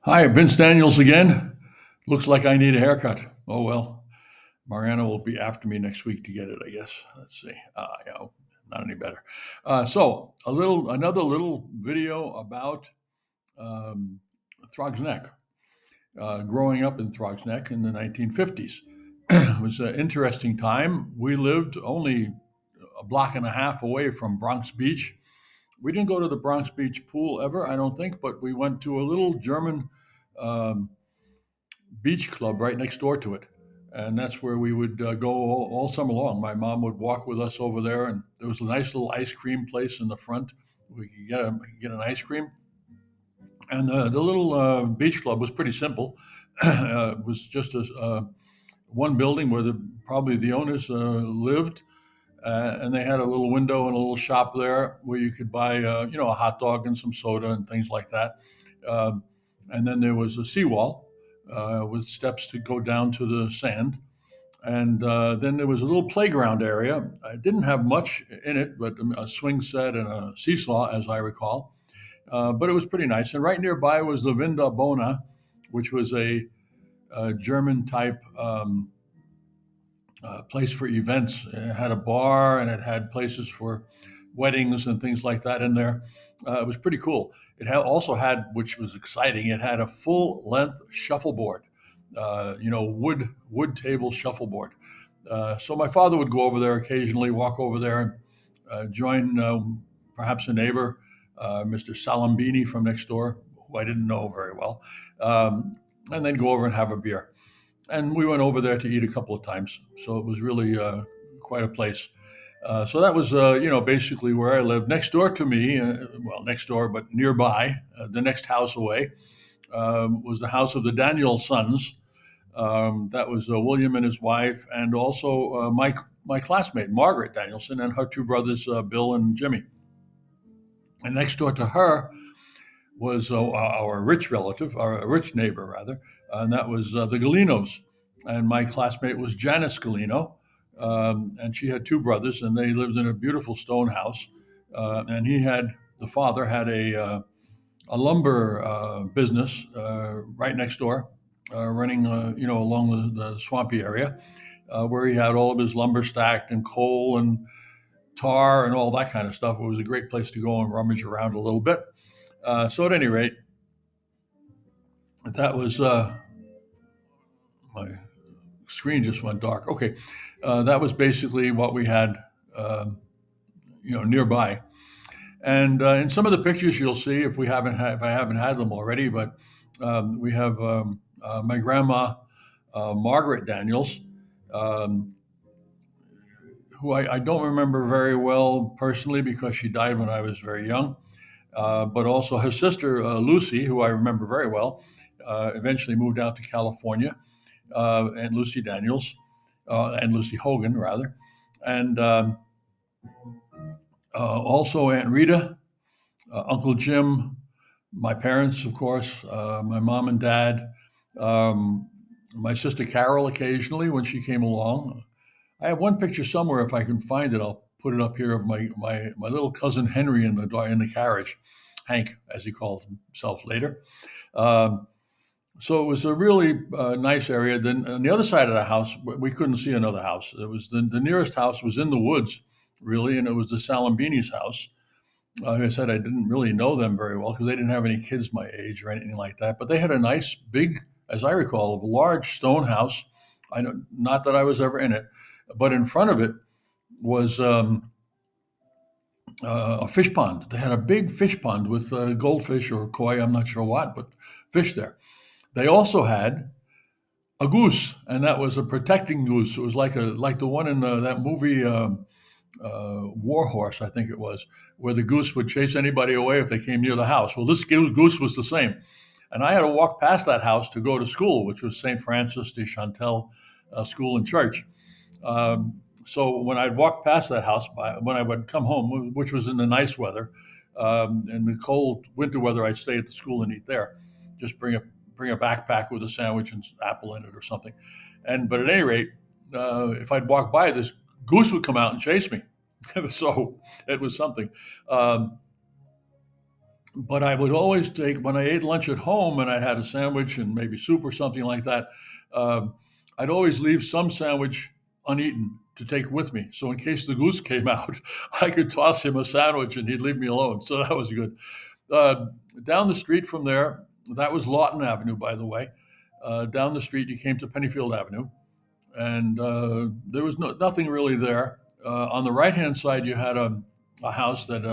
Hi, Vince Daniels again. Looks like I need a haircut. Oh well, Mariana will be after me next week to get it, I guess. Let's see. Not any better. Another little video about um, Throgs Neck. Growing up in Throgs Neck in the 1950s, it was an interesting time. We lived only a block and a half away from Bronx Beach. We didn't go to the Bronx Beach pool ever, I don't think, but we went to a little German um, beach club right next door to it. And that's where we would go all summer long. My mom would walk with us over there, and there was a nice little ice cream place in the front. We could get an ice cream. And the little beach club was pretty simple. It was just one building where probably the owners lived, and they had a little window and a little shop there where you could buy, a hot dog and some soda and things like that. Um, and then there was a seawall with steps to go down to the sand. And then there was a little playground area. I didn't have much in it, but a swing set and a seesaw, as I recall. But it was pretty nice. And right nearby was the Vinda Bona, which was a German type place for events. It had a bar and it had places for weddings and things like that in there. It was pretty cool. Also had, which was exciting, it had a full length shuffleboard, wood table shuffleboard. So my father would go over there occasionally, walk over there and join perhaps a neighbor, Mr. Salambini from next door, who I didn't know very well, and then go over and have a beer. And we went over there to eat a couple of times. So it was really quite a place. So that was, basically where I lived. Next door to me, well, next door, but nearby, the next house away, was the house of the Daniel sons. That was William and his wife, and also my classmate Margaret Danielson and her two brothers, Bill and Jimmy. And next door to her was our rich relative, our rich neighbor rather, and that was the Galinos. And my classmate was Janice Galino, and she had two brothers, and they lived in a beautiful stone house. And the father had a lumber business right next door, running, along the swampy area, where he had all of his lumber stacked and coal and tar and all that kind of stuff. It was a great place to go and rummage around a little bit. So at any rate, that was my screen just went dark. Okay, that was basically what we had, um, nearby. And in some of the pictures you'll see, if I haven't had them already, but we have my grandma Margaret Daniels, um, who I don't remember very well personally because she died when I was very young. But also her sister Lucy, who I remember very well, eventually moved out to California, and Lucy Daniels, and Lucy Hogan, rather. And also Aunt Rita, Uncle Jim, my parents, of course, my mom and dad, um, my sister Carol occasionally when she came along. I have one picture somewhere. If I can find it, I'll put it up here of my little cousin Henry in the carriage, Hank, as he called himself later. Um, So it was a really nice area. Then on the other side of the house, we couldn't see another house. It was the nearest house was in the woods, really, and it was the Salambini's house. Like I said, I didn't really know them very well because they didn't have any kids my age or anything like that. But they had a nice, big, as I recall, a large stone house. I don't, not that I was ever in it, but in front of it was a fish pond. They had a big fish pond with goldfish or koi, I'm not sure what, but fish there. They also had a goose, and that was a protecting goose. It was like the one in that movie War Horse, I think it was, where the goose would chase anybody away if they came near the house. Well, this goose was the same, and I had to walk past that house to go to school, which was St. Francis de Chantal School and Church. So when I'd walk past that house, when I would come home, which was in the nice weather, in the cold winter weather, I'd stay at the school and eat there. Just bring a backpack with a sandwich and apple in it or something. But at any rate, if I'd walk by, this goose would come out and chase me. So it was something. Um, But I would always take, when I ate lunch at home and I had a sandwich and maybe soup or something like that, um, I'd always leave some sandwich uneaten to take with me. So in case the goose came out, I could toss him a sandwich and he'd leave me alone. So that was good. Uh, Down the street from there, that was Lawton Avenue, by the way. Down the street, you came to Pennyfield Avenue, and there was nothing really there. On the right hand side, you had a house that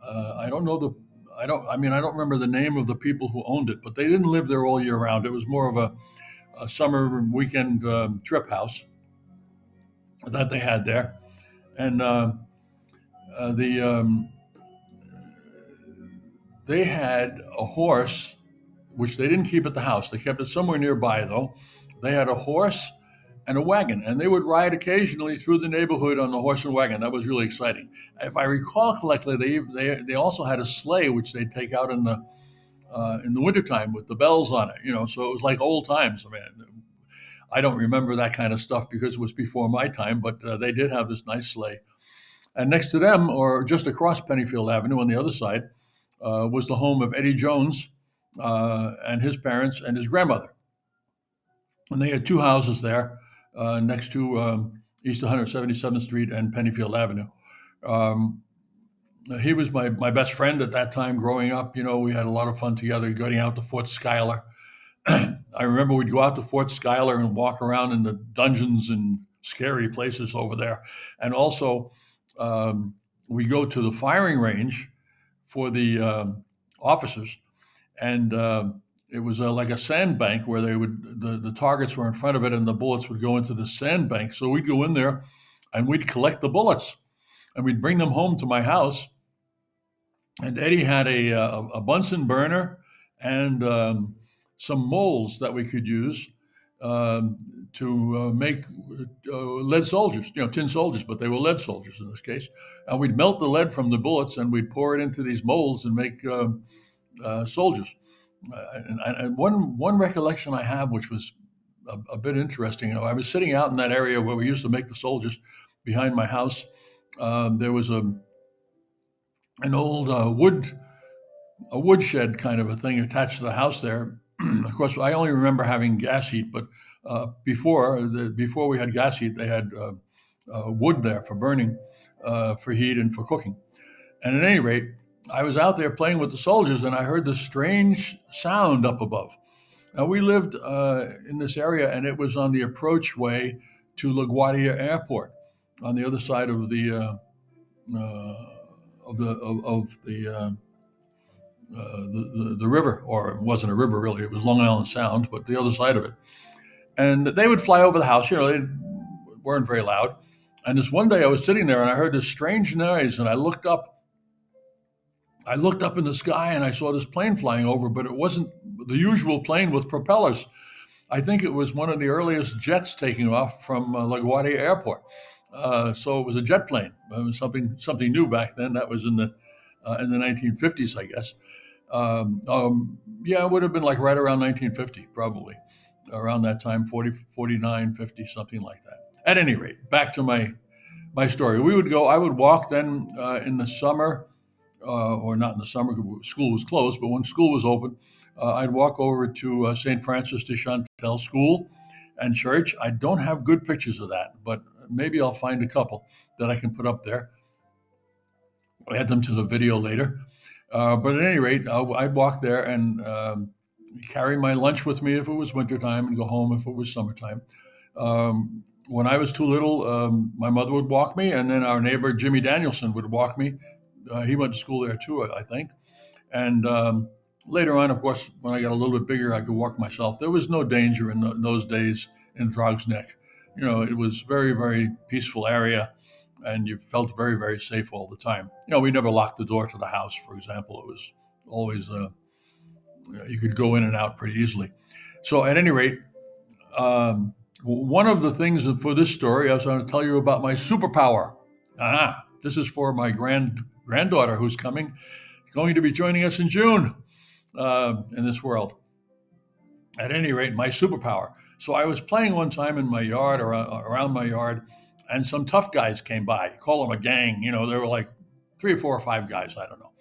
I don't know the I don't remember the name of the people who owned it, but they didn't live there all year round. It was more of a summer weekend trip house that they had there, and the they had a horse which they didn't keep at the house. They kept it somewhere nearby, though. They had a horse and a wagon, and they would ride occasionally through the neighborhood on the horse and wagon. That was really exciting. If I recall correctly, they also had a sleigh which they'd take out in the wintertime with the bells on it. So it was like old times. I mean, I don't remember that kind of stuff because it was before my time, but they did have this nice sleigh. And next to them, or just across Pennyfield Avenue on the other side, was the home of Eddie Jones and his parents and his grandmother. And they had two houses there next to East 177th Street and Pennyfield Avenue. Um, he was my best friend at that time growing up. We had a lot of fun together going out to Fort Schuyler. I remember we'd go out to Fort Schuyler and walk around in the dungeons and scary places over there. And also, we go to the firing range for the officers, and it was like a sandbank where the targets were in front of it, and the bullets would go into the sandbank. So we'd go in there, and we'd collect the bullets, and we'd bring them home to my house. And Eddie had a Bunsen burner and some molds that we could use to make lead soldiers, tin soldiers, but they were lead soldiers in this case. And we'd melt the lead from the bullets and we'd pour it into these molds and make soldiers. And one recollection I have, which was a bit interesting, I was sitting out in that area where we used to make the soldiers behind my house. There was an old woodshed kind of a thing attached to the house there. Of course, I only remember having gas heat, but before we had gas heat, they had wood there for burning, for heat and for cooking. And at any rate, I was out there playing with the soldiers, and I heard this strange sound up above. Now we lived in this area, and it was on the approach way to LaGuardia Airport, on the other side of the river, or it wasn't a river really; it was Long Island Sound, but the other side of it. And they would fly over the house. They weren't very loud. And this one day, I was sitting there and I heard this strange noise, and I looked up. I looked up in the sky and I saw this plane flying over, but it wasn't the usual plane with propellers. I think it was one of the earliest jets taking off from LaGuardia Airport. So it was a jet plane. It was something new back then. That was in the 1950s, I guess. Yeah, it would have been like right around 1950, probably around that time, 40, 49, 50, something like that. At any rate, back to my story. I would walk then in the summer, or not in the summer, because school was closed, but when school was open, I'd walk over to St. Francis de Chantal School and church. I don't have good pictures of that, but maybe I'll find a couple that I can put up there. I'll add them to the video later. But at any rate, I'd walk there and carry my lunch with me if it was wintertime and go home if it was summertime. When I was too little, my mother would walk me, and then our neighbor Jimmy Danielson would walk me. He went to school there too, I think. And later on, of course, when I got a little bit bigger, I could walk myself. There was no danger in those days in Throgs Neck. It was very, very peaceful area, and you felt very, very safe all the time. We never locked the door to the house, for example. It was always, you could go in and out pretty easily. So at any rate, one of the things for this story, I was going to tell you about my superpower. This is for my granddaughter who's going to be joining us in June in this world. At any rate, my superpower. So I was playing one time in my yard, or around my yard, and some tough guys came by. Call them a gang. There were like 3 or 4 or 5 guys, I don't know.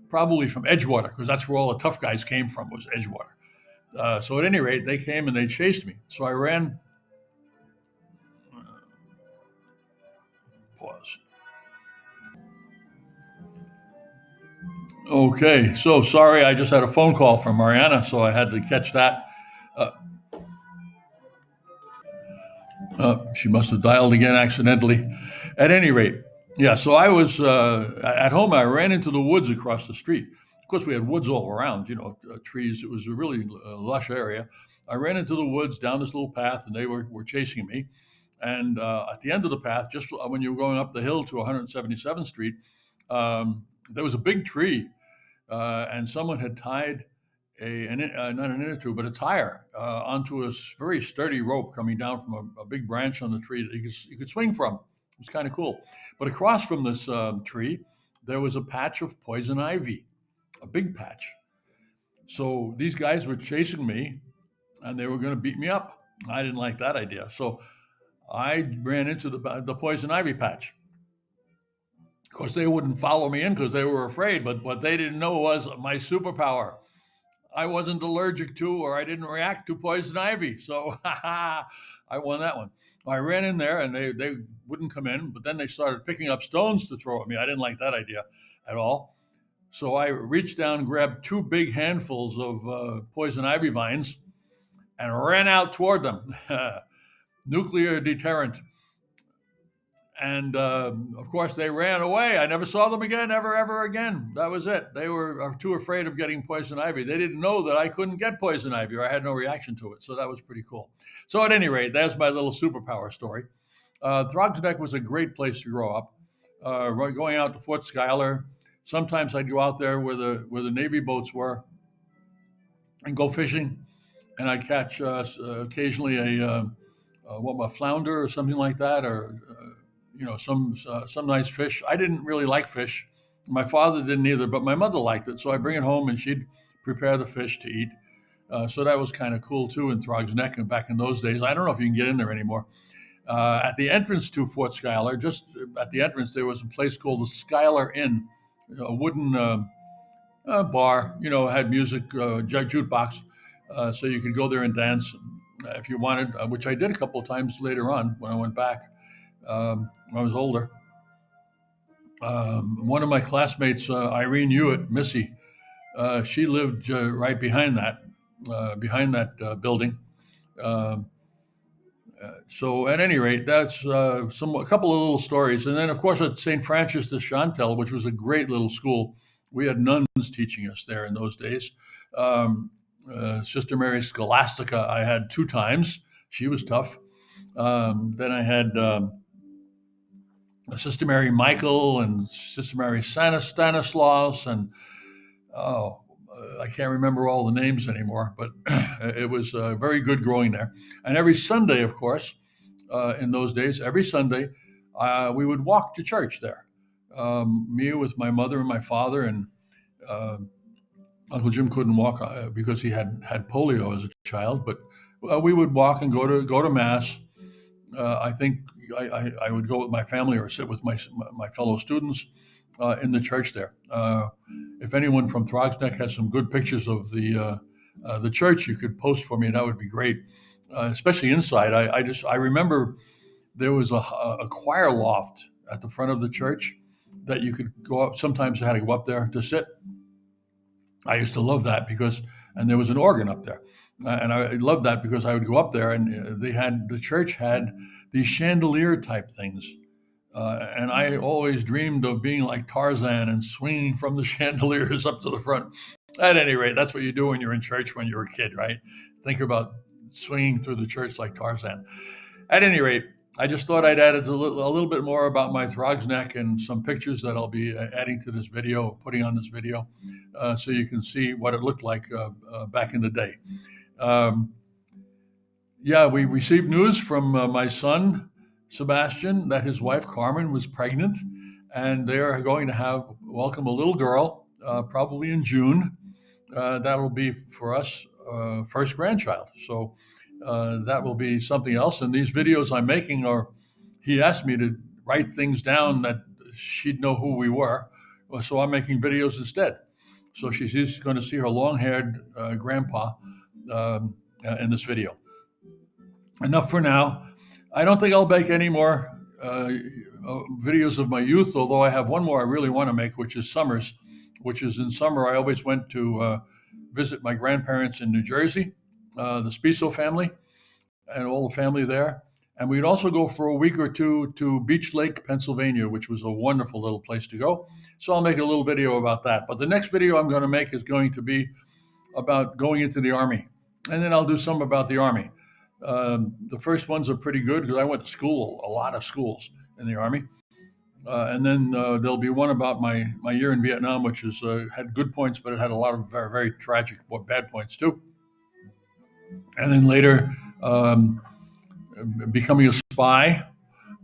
probably from Edgewater, because that's where all the tough guys came from, was Edgewater. So at any rate, they came and they chased me. So I ran. Pause. Okay, so sorry, I just had a phone call from Mariana, so I had to catch that. Uh, she must have dialed again accidentally. At any rate, yeah, so I was at home. I ran into the woods across the street. Of course, we had woods all around, trees. It was a really lush area. I ran into the woods down this little path, and they were chasing me. And at the end of the path, just when you were going up the hill to 177th Street, there was a big tree, and someone had tied not an inner tube, but a tire onto a very sturdy rope coming down from a big branch on the tree that you could swing from. It was kind of cool. But across from this tree, there was a patch of poison ivy, a big patch. So these guys were chasing me, and they were going to beat me up. I didn't like that idea, so I ran into the poison ivy patch. Of course, they wouldn't follow me in because they were afraid, but what they didn't know was my superpower. I wasn't allergic to, or I didn't react to poison ivy. So I won that one. I ran in there and they wouldn't come in, but then they started picking up stones to throw at me. I didn't like that idea at all. So I reached down, grabbed two big handfuls of poison ivy vines, and ran out toward them. Nuclear deterrent. And of course, they ran away. I never saw them again, ever again. That was it. They were too afraid of getting poison ivy. They didn't know that I couldn't get poison ivy, or I had no reaction to it. So that was pretty cool. So at any rate, that's my little superpower story. Throgsneck was a great place to grow up. Going out to Fort Schuyler. Sometimes I'd go out there where the Navy boats were and go fishing, and I'd catch occasionally a flounder or something like that, or some nice fish. I didn't really like fish. My father didn't either, but my mother liked it, so I bring it home and she'd prepare the fish to eat. So that was kind of cool too in Throgsneck, and back in those days. I don't know if you can get in there anymore. At the entrance to Fort Schuyler, just at the entrance, there was a place called the Schuyler Inn, a wooden bar. Had music, jukebox, so you could go there and dance if you wanted, which I did a couple of times later on when I went back when I was older. One of my classmates, Irene Hewitt, Missy, she lived right behind that building. Um, so at any rate, that's a couple of little stories, and then of course at St. Francis de Chantal, which was a great little school. We had nuns teaching us there in those days. Um, Sister Mary Scholastica, I had two times. She was tough. Then I had Sister Mary Michael and Sister Mary Stanislaus, and oh, I can't remember all the names anymore, but it was very good growing there. And every Sunday, of course, in those days, every Sunday, we would walk to church there. Me with my mother and my father, and uh, Uncle Jim couldn't walk because he had polio as a child, but we would walk and go to mass. I think I would go with my family or sit with my fellow students in the church there. If anyone from Throgsneck has some good pictures of the church, you could post for me. That would be great, especially inside. I remember there was a choir loft at the front of the church that you could go up. Sometimes I had to go up there to sit. I used to love that and there was an organ up there, and I loved that because I would go up there and the church had these chandelier type things, and I always dreamed of being like Tarzan and swinging from the chandeliers up to the front. At any rate, that's what you do when you're in church when you're a kid, right? Think about swinging through the church like Tarzan. At any rate, I just thought I'd add a little bit more about my Throgsneck and some pictures that I'll be adding to this video, putting on this video, so you can see what it looked like back in the day. Um, yeah, we received news from my son, Sebastian, that his wife, Carmen, was pregnant, and they are going to welcome a little girl, probably in June. That'll be for us first grandchild. So that will be something else. And these videos I'm making he asked me to write things down that she'd know who we were. So I'm making videos instead. So she's going to see her long-haired grandpa in this video. Enough for now. I don't think I'll make any more videos of my youth, although I have one more I really want to make, which is summers, which is in summer. I always went to visit my grandparents in New Jersey, the Spiso family, and all the family there. And we'd also go for a week or two to Beach Lake, Pennsylvania, which was a wonderful little place to go. So I'll make a little video about that. But the next video I'm going to make is going to be about going into the Army. And then I'll do some about the Army. The first ones are pretty good because I went to school, a lot of schools in the Army. And then there'll be one about my year in Vietnam, which is had good points, but it had a lot of very, very tragic, bad points too. And then later, becoming a spy,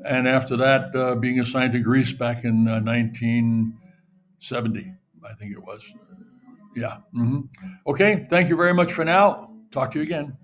and after that, being assigned to Greece back in 1970, I think it was. Yeah. Okay. Thank you very much for now. Talk to you again.